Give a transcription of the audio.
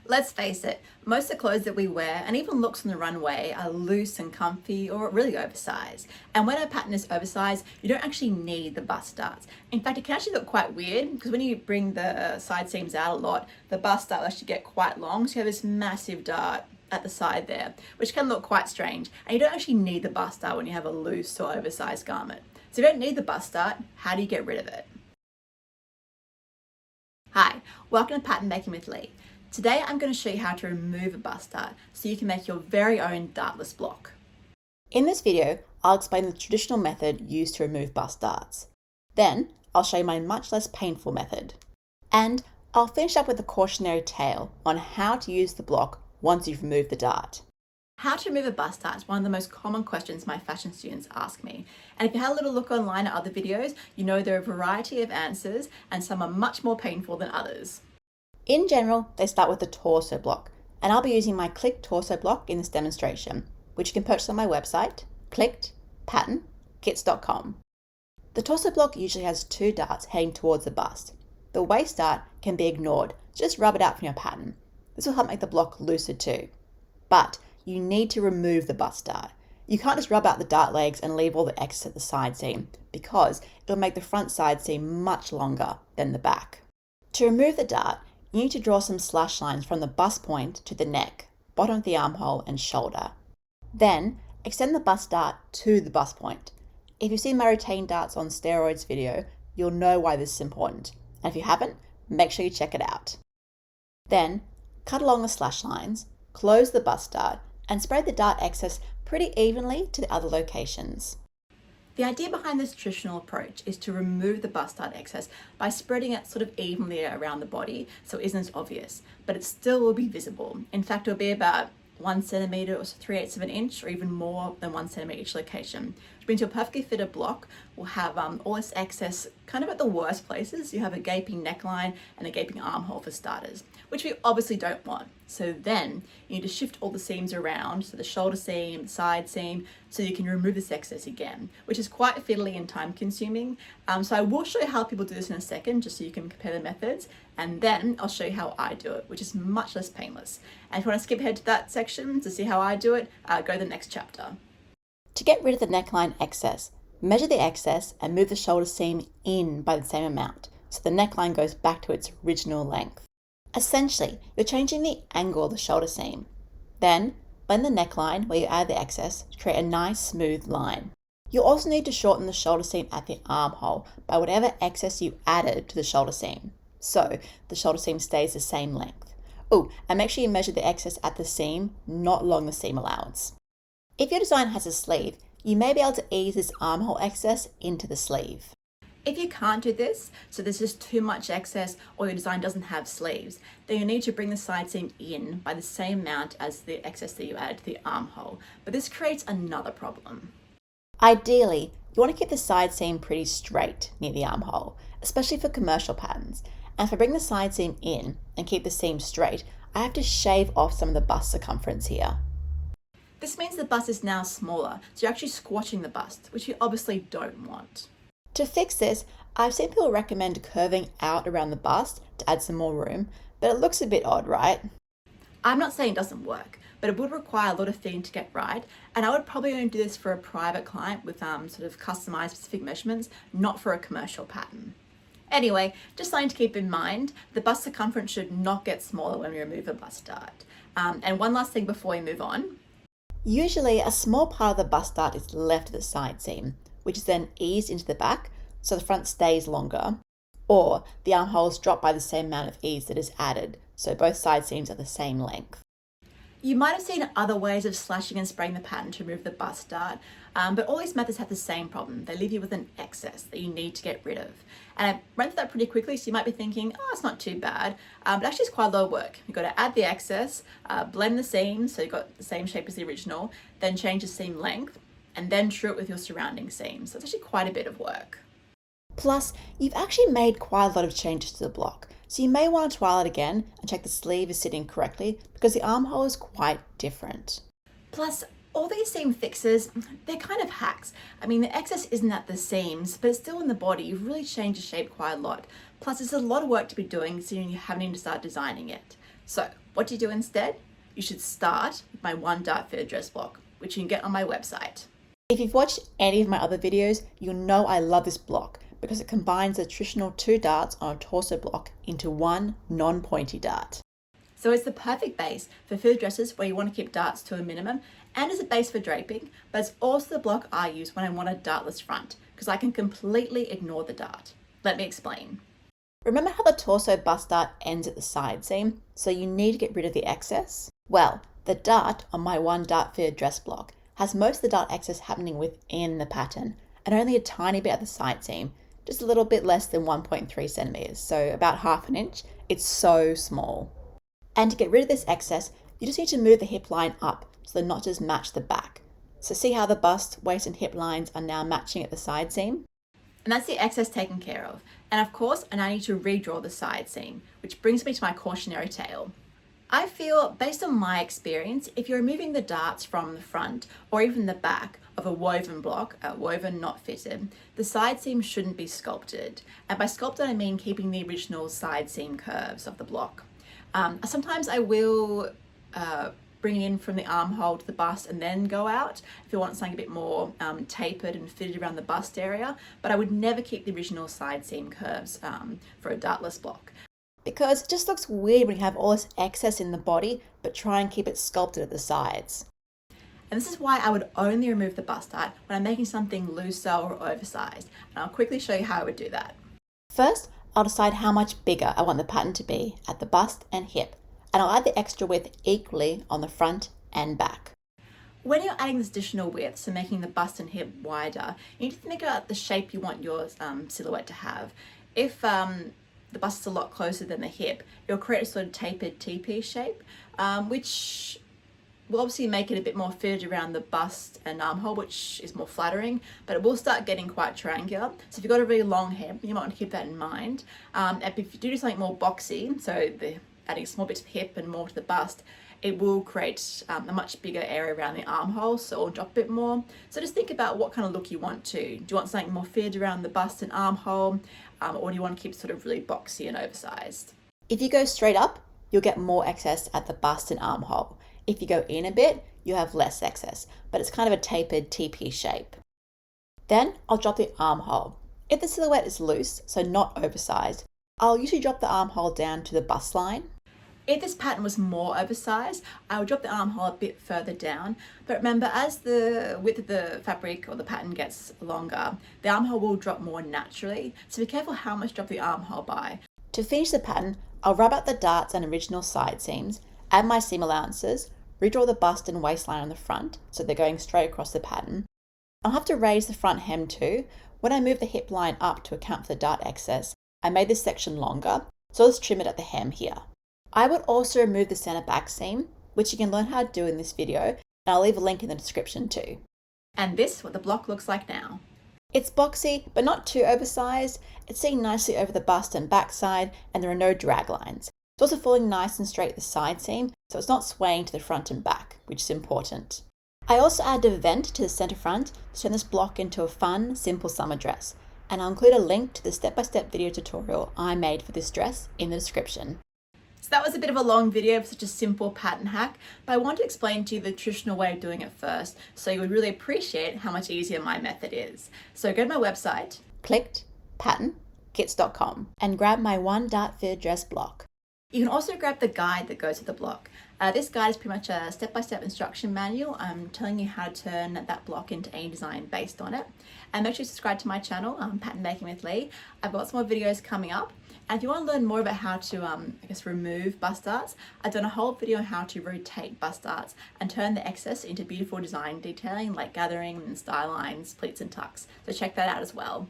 Let's face it, most of the clothes that we wear and even looks on the runway are loose and comfy or really oversized. And when a pattern is oversized, you don't actually need the bust darts. In fact, it can actually look quite weird because when you bring the side seams out a lot, the bust dart will actually get quite long. So you have this massive dart at the side there, which can look quite strange. And you don't actually need the bust dart when you have a loose or oversized garment. So if you don't need the bust dart, how do you get rid of it? Hi, welcome to Pattern Making with Leigh. Today I'm going to show you how to remove a bust dart so you can make your very own dartless block. In this video, I'll explain the traditional method used to remove bust darts. Then I'll show you my much less painful method. And I'll finish up with a cautionary tale on how to use the block once you've removed the dart. How to remove a bust dart is one of the most common questions my fashion students ask me. And if you had a little look online at other videos, you know there are a variety of answers and some are much more painful than others. In general, they start with the torso block, and I'll be using my clicked torso block in this demonstration, which you can purchase on my website, clickedpatternkits.com. The torso block usually has two darts heading towards the bust. The waist dart can be ignored, just rub it out from your pattern. This will help make the block looser too. But you need to remove the bust dart. You can't just rub out the dart legs and leave all the excess at the side seam, because it'll make the front side seam much longer than the back. To remove the dart, you need to draw some slash lines from the bust point to the neck, bottom of the armhole and shoulder. Then extend the bust dart to the bust point. If you've seen my retained darts on steroids video, you'll know why this is important. And if you haven't, make sure you check it out. Then cut along the slash lines, close the bust dart, and spread the dart excess pretty evenly to the other locations. The idea behind this traditional approach is to remove the bust dart excess by spreading it sort of evenly around the body so it isn't as obvious, but it still will be visible. In fact, it'll be about 1 centimeter or 3/8 of an inch or even more than 1 centimeter each location, which means your perfectly fitted block will have all this excess kind of at the worst places. You have a gaping neckline and a gaping armhole for starters, which we obviously don't want. So then you need to shift all the seams around, so the shoulder seam, the side seam, so you can remove this excess again, which is quite fiddly and time consuming. So I will show you how people do this in a second, just so you can compare the methods. And then I'll show you how I do it, which is much less painless. And if you want to skip ahead to that section to see how I do it, go to the next chapter. To get rid of the neckline excess, measure the excess and move the shoulder seam in by the same amount, so the neckline goes back to its original length. Essentially, you're changing the angle of the shoulder seam. Then, blend the neckline where you add the excess to create a nice smooth line. You'll also need to shorten the shoulder seam at the armhole by whatever excess you added to the shoulder seam, so the shoulder seam stays the same length. Oh, and make sure you measure the excess at the seam, not along the seam allowance. If your design has a sleeve, you may be able to ease this armhole excess into the sleeve. If you can't do this, so there's just too much excess or your design doesn't have sleeves, then you need to bring the side seam in by the same amount as the excess that you added to the armhole, but this creates another problem. Ideally, you want to keep the side seam pretty straight near the armhole, especially for commercial patterns. And if I bring the side seam in and keep the seam straight, I have to shave off some of the bust circumference here. This means the bust is now smaller, so you're actually squashing the bust, which you obviously don't want. To fix this, I've seen people recommend curving out around the bust to add some more room, but it looks a bit odd, right? I'm not saying it doesn't work, but it would require a lot of fitting to get right, and I would probably only do this for a private client with sort of customized specific measurements, not for a commercial pattern. Anyway, just something to keep in mind, the bust circumference should not get smaller when we remove a bust dart. And one last thing before we move on. Usually a small part of the bust dart is left at the side seam, which is then eased into the back so the front stays longer, or the armholes drop by the same amount of ease that is added, so both side seams are the same length. You might have seen other ways of slashing and spraying the pattern to remove the bust dart, but all these methods have the same problem. They leave you with an excess that you need to get rid of. And I ran through that pretty quickly, so you might be thinking, oh, it's not too bad, but actually it's quite a lot of work. You've got to add the excess, blend the seams so you've got the same shape as the original, then change the seam length, and then true it with your surrounding seams. So it's actually quite a bit of work. Plus, you've actually made quite a lot of changes to the block, so you may want to trial it again and check the sleeve is sitting correctly because the armhole is quite different. Plus, all these seam fixes, they're kind of hacks. I mean, the excess isn't at the seams, but it's still in the body. You've really changed the shape quite a lot. Plus, it's a lot of work to be doing, so you haven't even to start designing it. So What do you do instead? You should start with my 1-dart fitted dress block, which you can get on my website. If you've watched any of my other videos, you'll know I love this block because it combines the traditional 2 darts on a torso block into one non-pointy dart. So it's the perfect base for fitted dresses where you want to keep darts to a minimum, and as a base for draping, but it's also the block I use when I want a dartless front because I can completely ignore the dart. Let me explain. Remember how the torso bust dart ends at the side seam, so you need to get rid of the excess? Well, the dart on my 1-dart fitted dress block has most of the dart excess happening within the pattern and only a tiny bit at the side seam, just a little bit less than 1.3 centimeters, so about half an inch. It's so small. And to get rid of this excess, you just need to move the hip line up so the notches match the back. So see how the bust, waist and hip lines are now matching at the side seam? And that's the excess taken care of. And of course, I now need to redraw the side seam, which brings me to my cautionary tale. I feel, based on my experience, if you're removing the darts from the front or even the back of a woven block, woven not fitted, the side seam shouldn't be sculpted. And by sculpted, I mean keeping the original side seam curves of the block. Sometimes I will bring it in from the armhole to the bust and then go out if you want something a bit more tapered and fitted around the bust area, but I would never keep the original side seam curves for a dartless block, because it just looks weird when you have all this excess in the body but try and keep it sculpted at the sides. And this is why I would only remove the bust dart when I'm making something looser or oversized, and I'll quickly show you how I would do that. First, I'll decide how much bigger I want the pattern to be at the bust and hip, and I'll add the extra width equally on the front and back. When you're adding this additional width, so making the bust and hip wider, you need to think about the shape you want your silhouette to have. If the bust is a lot closer than the hip, it'll create a sort of tapered TP shape, which will obviously make it a bit more fitted around the bust and armhole, which is more flattering, but it will start getting quite triangular. So if you've got a really long hip, you might want to keep that in mind. If you do something more boxy, so adding small bits of hip and more to the bust, it will create a much bigger area around the armhole, so it'll drop a bit more. So just think about what kind of look you want to. Do you want something more fitted around the bust and armhole, or do you want to keep sort of really boxy and oversized? If you go straight up, you'll get more excess at the bust and armhole. If you go in a bit, you'll have less excess, but it's kind of a tapered TP shape. Then I'll drop the armhole. If the silhouette is loose, so not oversized, I'll usually drop the armhole down to the bust line. If this pattern was more oversized, I would drop the armhole a bit further down. But remember, as the width of the fabric or the pattern gets longer, the armhole will drop more naturally. So be careful how much you drop the armhole by. To finish the pattern, I'll rub out the darts and original side seams, add my seam allowances, redraw the bust and waistline on the front, so they're going straight across the pattern. I'll have to raise the front hem too. When I move the hip line up to account for the dart excess, I made this section longer, so let's trim it at the hem here. I would also remove the center back seam, which you can learn how to do in this video, and I'll leave a link in the description too. And this is what the block looks like now. It's boxy, but not too oversized. It's sitting nicely over the bust and back side, and there are no drag lines. It's also falling nice and straight at the side seam, so it's not swaying to the front and back, which is important. I also added a vent to the center front to turn this block into a fun, simple summer dress, and I'll include a link to the step-by-step video tutorial I made for this dress in the description. So that was a bit of a long video for such a simple pattern hack, but I want to explain to you the traditional way of doing it first, so you would really appreciate how much easier my method is. So go to my website, click patternKits.com, and grab my 1-dart fitted dress block. You can also grab the guide that goes with the block. This guide is pretty much a step-by-step instruction manual. I'm telling you how to turn that block into any design based on it. And make sure you subscribe to my channel, Pattern Making with Leigh. I've got some more videos coming up. And if you want to learn more about how to, remove bust darts, I've done a whole video on how to rotate bust darts and turn the excess into beautiful design detailing like gathering and star lines, pleats and tucks. So check that out as well.